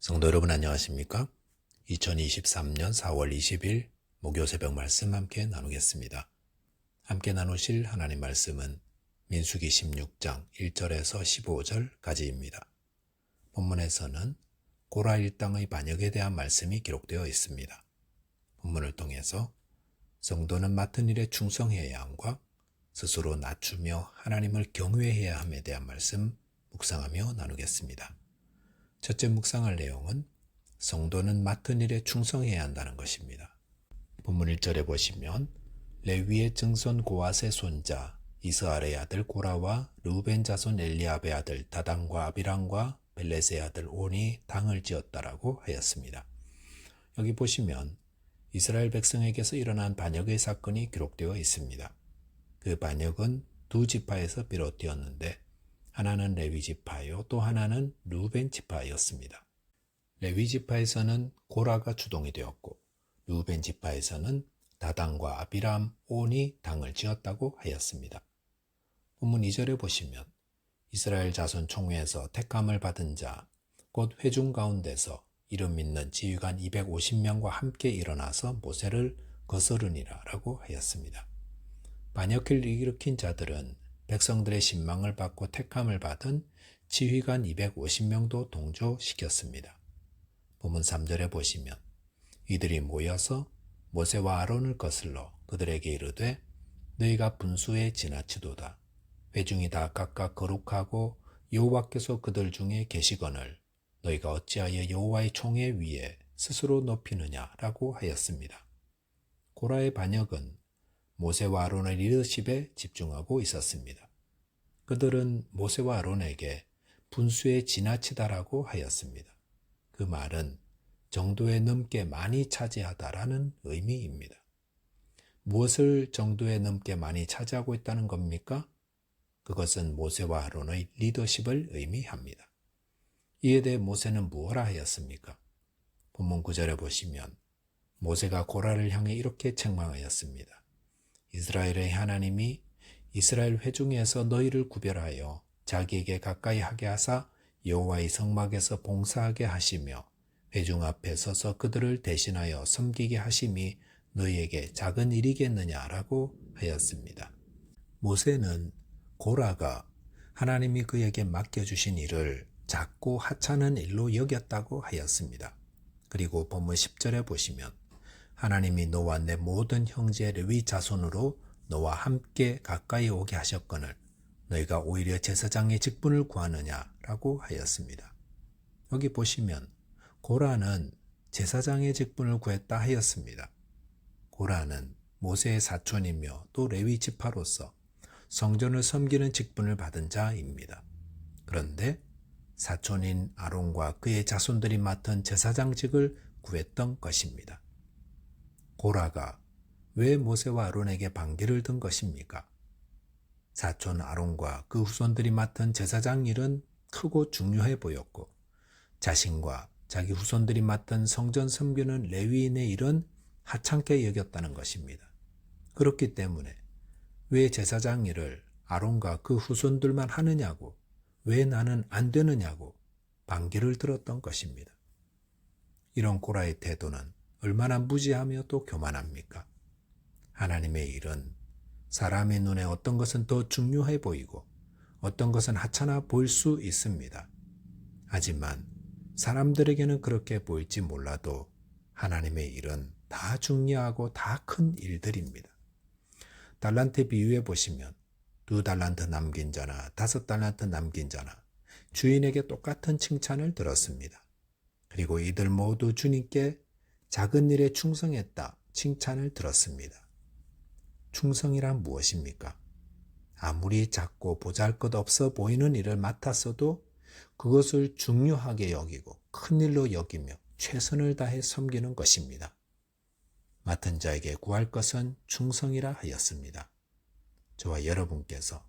성도 여러분 안녕하십니까? 2023년 4월 20일 목요 새벽 말씀 함께 나누겠습니다. 함께 나누실 하나님 말씀은 민수기 16장 1절에서 15절까지입니다. 본문에서는 고라 일당의 반역에 대한 말씀이 기록되어 있습니다. 본문을 통해서 성도는 맡은 일에 충성해야 함과 스스로 낮추며 하나님을 경외해야 함에 대한 말씀 묵상하며 나누겠습니다. 첫째 묵상할 내용은 성도는 맡은 일에 충성해야 한다는 것입니다. 본문 1절에 보시면 레위의 증손 고앗의 손자 이스할의 아들 고라와 르우벤 자손 엘리압의 아들 다단과 아비람과 벨렛의 아들 온이 당을 지었다라고 하였습니다. 여기 보시면 이스라엘 백성에게서 일어난 반역의 사건이 기록되어 있습니다. 그 반역은 두 지파에서 비롯되었는데 하나는 레위 지파요, 또 하나는 르우벤 지파였습니다. 레위 지파에서는 고라가 주동이 되었고 르우벤 지파에서는 다단과 아비람, 온이 당을 지었다고 하였습니다. 본문 2절에 보시면 이스라엘 자손 총회에서 택함을 받은 자, 곧 회중 가운데서 이름 있는 지휘관 250명과 함께 일어나서 모세를 거스르니라 라고 하였습니다. 반역을 일으킨 자들은 백성들의 신망을 받고 택함을 받은 지휘관 250명도 동조시켰습니다. 본문 3절에 보시면 이들이 모여서 모세와 아론을 거슬러 그들에게 이르되 너희가 분수에 지나치도다. 회중이 다 각각 거룩하고 여호와께서 그들 중에 계시거늘 너희가 어찌하여 여호와의 총회 위에 스스로 높이느냐라고 하였습니다. 고라의 반역은 모세와 아론의 리더십에 집중하고 있었습니다. 그들은 모세와 아론에게 분수에 지나치다라고 하였습니다. 그 말은 정도에 넘게 많이 차지하다라는 의미입니다. 무엇을 정도에 넘게 많이 차지하고 있다는 겁니까? 그것은 모세와 아론의 리더십을 의미합니다. 이에 대해 모세는 무엇라 하였습니까? 본문 9절에 보시면 모세가 고라를 향해 이렇게 책망하였습니다. 이스라엘의 하나님이 이스라엘 회중에서 너희를 구별하여 자기에게 가까이 하게 하사 여호와의 성막에서 봉사하게 하시며 회중 앞에 서서 그들을 대신하여 섬기게 하심이 너희에게 작은 일이겠느냐라고 하였습니다. 모세는 고라가 하나님이 그에게 맡겨주신 일을 작고 하찮은 일로 여겼다고 하였습니다. 그리고 본문 10절에 보시면 하나님이 너와 내 모든 형제 레위 자손으로 너와 함께 가까이 오게 하셨거늘 너희가 오히려 제사장의 직분을 구하느냐라고 하였습니다. 여기 보시면 고라는 제사장의 직분을 구했다 하였습니다. 고라는 모세의 사촌이며 또 레위 지파로서 성전을 섬기는 직분을 받은 자입니다. 그런데 사촌인 아론과 그의 자손들이 맡은 제사장직을 구했던 것입니다. 고라가 왜 모세와 아론에게 반기를 든 것입니까? 사촌 아론과 그 후손들이 맡은 제사장 일은 크고 중요해 보였고 자신과 자기 후손들이 맡은 성전 섬기는 레위인의 일은 하찮게 여겼다는 것입니다. 그렇기 때문에 왜 제사장 일을 아론과 그 후손들만 하느냐고, 왜 나는 안 되느냐고 반기를 들었던 것입니다. 이런 고라의 태도는 얼마나 무지하며 또 교만합니까? 하나님의 일은 사람의 눈에 어떤 것은 더 중요해 보이고 어떤 것은 하찮아 보일 수 있습니다. 하지만 사람들에게는 그렇게 보일지 몰라도 하나님의 일은 다 중요하고 다 큰 일들입니다. 달란트 비유에 보시면 2달란트 남긴 자나 5달란트 남긴 자나 주인에게 똑같은 칭찬을 들었습니다. 그리고 이들 모두 주님께 작은 일에 충성했다 칭찬을 들었습니다. 충성이란 무엇입니까? 아무리 작고 보잘것없어 보이는 일을 맡았어도 그것을 중요하게 여기고 큰 일로 여기며 최선을 다해 섬기는 것입니다. 맡은 자에게 구할 것은 충성이라 하였습니다. 저와 여러분께서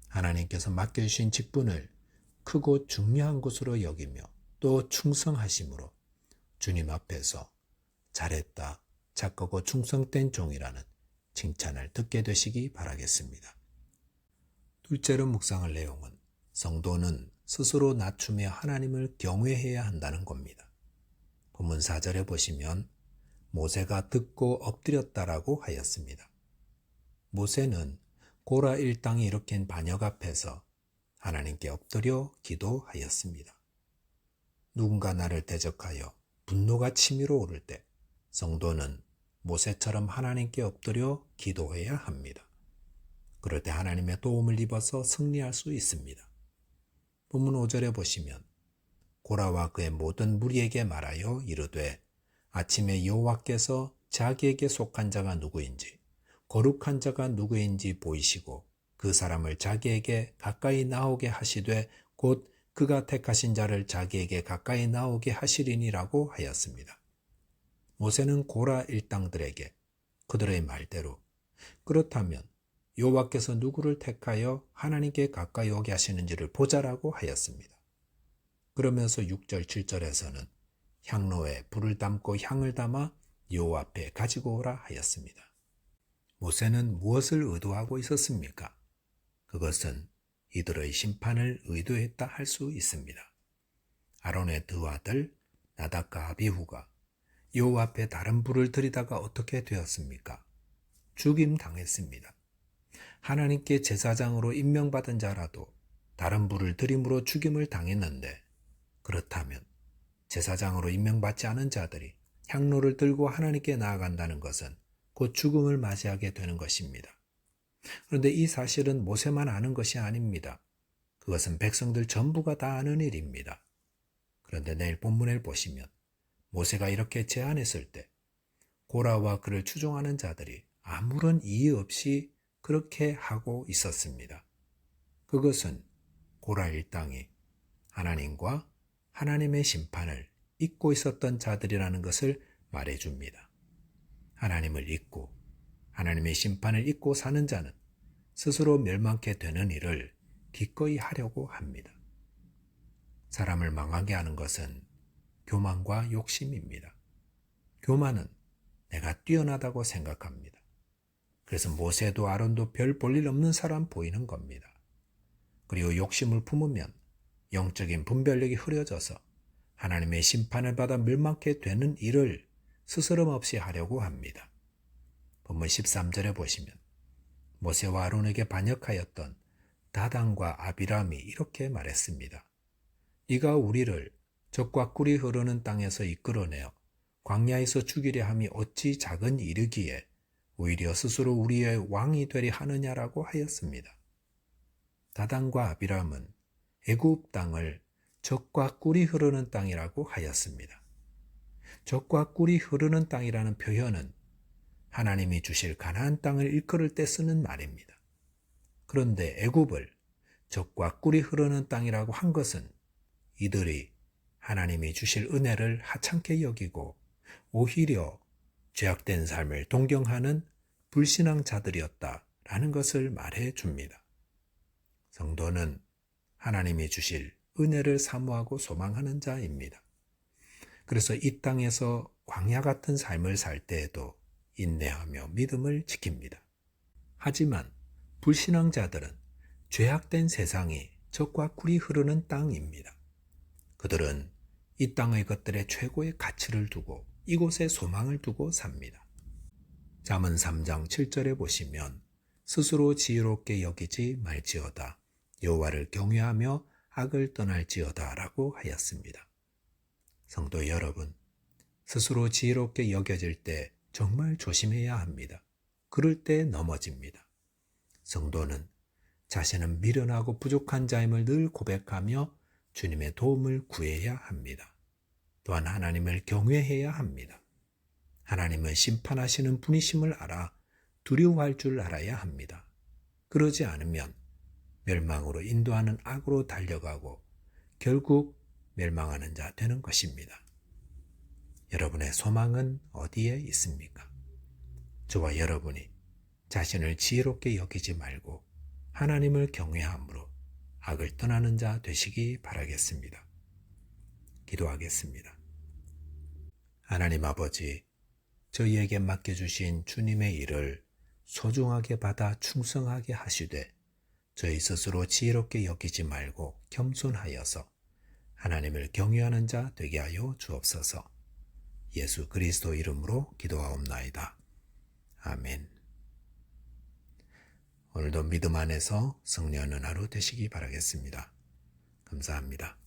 하나님께서 맡겨주신 직분을 크고 중요한 것으로 여기며 또 충성하심으로 주님 앞에서 잘했다, 착하고 충성된 종이라는 칭찬을 듣게 되시기 바라겠습니다. 둘째로 묵상할 내용은 성도는 스스로 낮추며 하나님을 경외해야 한다는 겁니다. 본문 4절에 보시면 모세가 듣고 엎드렸다라고 하였습니다. 모세는 고라 일당이 일으킨 반역 앞에서 하나님께 엎드려 기도하였습니다. 누군가 나를 대적하여 분노가 치밀어 오를 때 성도는 모세처럼 하나님께 엎드려 기도해야 합니다. 그럴 때 하나님의 도움을 입어서 승리할 수 있습니다. 본문 5절에 보시면 고라와 그의 모든 무리에게 말하여 이르되 아침에 여호와께서 자기에게 속한 자가 누구인지 거룩한 자가 누구인지 보이시고 그 사람을 자기에게 가까이 나오게 하시되 곧 그가 택하신 자를 자기에게 가까이 나오게 하시리니라고 하였습니다. 모세는 고라 일당들에게 그들의 말대로 그렇다면 여호와께서 누구를 택하여 하나님께 가까이 오게 하시는지를 보자라고 하였습니다. 그러면서 6절 7절에서는 향로에 불을 담고 향을 담아 여호와 앞에 가지고 오라 하였습니다. 모세는 무엇을 의도하고 있었습니까? 그것은 이들의 심판을 의도했다 할 수 있습니다. 아론의 두 아들 나답과 아비후가 여호와 앞에 다른 불을 들이다가 어떻게 되었습니까? 죽임 당했습니다. 하나님께 제사장으로 임명받은 자라도 다른 불을 들임으로 죽임을 당했는데 그렇다면 제사장으로 임명받지 않은 자들이 향로를 들고 하나님께 나아간다는 것은 곧 죽음을 맞이하게 되는 것입니다. 그런데 이 사실은 모세만 아는 것이 아닙니다. 그것은 백성들 전부가 다 아는 일입니다. 그런데 내일 본문을 보시면 모세가 이렇게 제안했을 때 고라와 그를 추종하는 자들이 아무런 이의 없이 그렇게 하고 있었습니다. 그것은 고라 일당이 하나님과 하나님의 심판을 잊고 있었던 자들이라는 것을 말해줍니다. 하나님을 잊고 하나님의 심판을 잊고 사는 자는 스스로 멸망케 되는 일을 기꺼이 하려고 합니다. 사람을 망하게 하는 것은 교만과 욕심입니다. 교만은 내가 뛰어나다고 생각합니다. 그래서 모세도 아론도 별 볼 일 없는 사람 보이는 겁니다. 그리고 욕심을 품으면 영적인 분별력이 흐려져서 하나님의 심판을 받아 멸망케 되는 일을 스스럼 없이 하려고 합니다. 본문 13절에 보시면 모세와 아론에게 반역하였던 다단과 아비람이 이렇게 말했습니다. 네가 우리를 적과 꿀이 흐르는 땅에서 이끌어내어 광야에서 죽이려 함이 어찌 작은 일이기에 오히려 스스로 우리의 왕이 되려 하느냐라고 하였습니다. 다단과 아비람은 애굽 땅을 적과 꿀이 흐르는 땅이라고 하였습니다. 적과 꿀이 흐르는 땅이라는 표현은 하나님이 주실 가나안 땅을 일컬을 때 쓰는 말입니다. 그런데 애굽을 적과 꿀이 흐르는 땅이라고 한 것은 이들이 하나님이 주실 은혜를 하찮게 여기고 오히려 죄악된 삶을 동경하는 불신앙 자들이었다라는 것을 말해 줍니다. 성도는 하나님이 주실 은혜를 사모하고 소망하는 자입니다. 그래서 이 땅에서 광야 같은 삶을 살 때에도 인내하며 믿음을 지킵니다. 하지만 불신앙자들은 죄악된 세상이 적과 꿀이 흐르는 땅입니다. 그들은 이 땅의 것들에 최고의 가치를 두고 이곳에 소망을 두고 삽니다. 잠언 3장 7절에 보시면 스스로 지혜롭게 여기지 말지어다 여호와를 경외하며 악을 떠날지어다 라고 하였습니다. 성도 여러분, 스스로 지혜롭게 여겨질 때 정말 조심해야 합니다. 그럴 때 넘어집니다. 성도는 자신은 미련하고 부족한 자임을 늘 고백하며 주님의 도움을 구해야 합니다. 또한 하나님을 경외해야 합니다. 하나님은 심판하시는 분이심을 알아 두려워할 줄 알아야 합니다. 그러지 않으면 멸망으로 인도하는 악으로 달려가고 결국 멸망하는 자 되는 것입니다. 여러분의 소망은 어디에 있습니까? 저와 여러분이 자신을 지혜롭게 여기지 말고 하나님을 경외함으로 악을 떠나는 자 되시기 바라겠습니다. 기도하겠습니다. 하나님 아버지, 저희에게 맡겨주신 주님의 일을 소중하게 받아 충성하게 하시되 저희 스스로 지혜롭게 여기지 말고 겸손하여서 하나님을 경외하는 자 되게 하여 주옵소서. 예수 그리스도 이름으로 기도하옵나이다. 아멘. 오늘도 믿음 안에서 승리하는 하루 되시기 바라겠습니다. 감사합니다.